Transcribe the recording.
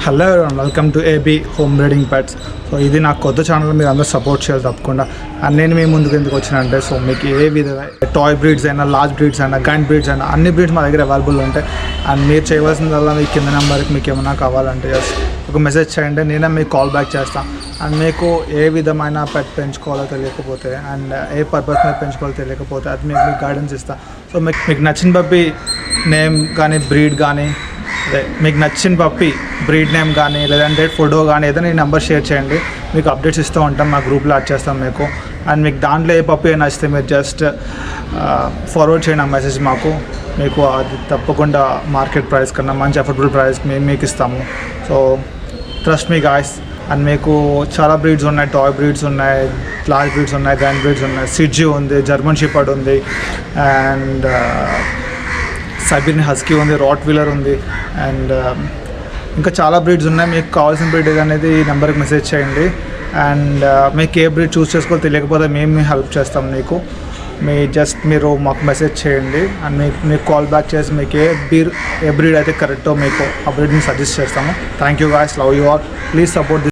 Hello welcome to AB home breeding pets. So ఇది నాకు కొత్త ఛానల్, మీరు అందరూ సపోర్ట్ చేయాలి తప్పకుండా. అండ్ నేను మీ ముందుకు ఎందుకు వచ్చినంటే, సో మీకు ఏ విధంగా టాయ్ బ్రీడ్స్ అయినా, లార్జ్ బ్రీడ్స్ అయినా, గైడ్ బ్రీడ్స్ అయినా, అన్ని బ్రీడ్స్ మా దగ్గర అవైలబుల్ ఉంటాయి. అండ్ మీరు చేయవలసిందల్లా మీ కింద నెంబర్కి మీకు ఏమైనా కావాలంటే జస్ట్ ఒక మెసేజ్ చేయండి, నేనే మీకు కాల్ బ్యాక్ చేస్తాను. అండ్ మీకు ఏ విధమైన పెట్ పెంచుకోవాలో తెలియకపోతే అండ్ ఏ పర్పస్ మీద పెంచుకోవాలో తెలియకపోతే అది మీకు గైడెన్స్ ఇస్తాను. సో మీకు నచ్చిన పప్పి నేమ్ కానీ, బ్రీడ్ కానీ, అదే మీకు నచ్చిన పప్పి బ్రీడ్ నేమ్ కానీ, లేదంటే ఫోటో కానీ ఏదైనా ఈ నెంబర్ షేర్ చేయండి, మీకు అప్డేట్స్ ఇస్తూ ఉంటాం, మా గ్రూప్లో యాడ్ చేస్తాం మీకు. అండ్ మీకు దాంట్లో ఏ పప్పి నచ్చితే మీరు జస్ట్ ఫార్వర్డ్ చేయండి ఆ మెసేజ్ మాకు. మీకు అది తప్పకుండా మార్కెట్ ప్రైస్ కన్నా మంచి అఫోర్డబుల్ ప్రైస్ మేము మీకు ఇస్తాము. So trust me guys. And మీకు చాలా బ్రీడ్స్ ఉన్నాయి, టాయ్ బ్రీడ్స్ ఉన్నాయి, లార్జ్ బ్రీడ్స్ ఉన్నాయి, గైడ్ బ్రీడ్స్ ఉన్నాయి, సిడ్జీ ఉంది, జర్మన్ షెపర్డ్ ఉంది, అండ్ సైబీరియన్ హస్కీ ఉంది, రాట్ వీలర్ ఉంది, అండ్ ఇంకా చాలా బ్రీడ్స్ ఉన్నాయి. మీకు కావాల్సిన బ్రీడ్ అనేది ఈ నెంబర్కి మెసేజ్ చేయండి. అండ్ మీకు ఏ బ్రీడ్ చూస్ చేసుకోవాలో తెలియకపోతే మేము హెల్ప్ చేస్తాం మీకు. మీరు మాకు మెసేజ్ చేయండి అండ్ మీకు కాల్ బ్యాక్ చేసి మీకు ఏ బ్రీడ్ అయితే కరెక్టో మీకు ఆ బ్రీడ్ని సజెస్ట్ చేస్తాము. Thank you guys, love you all, please support this.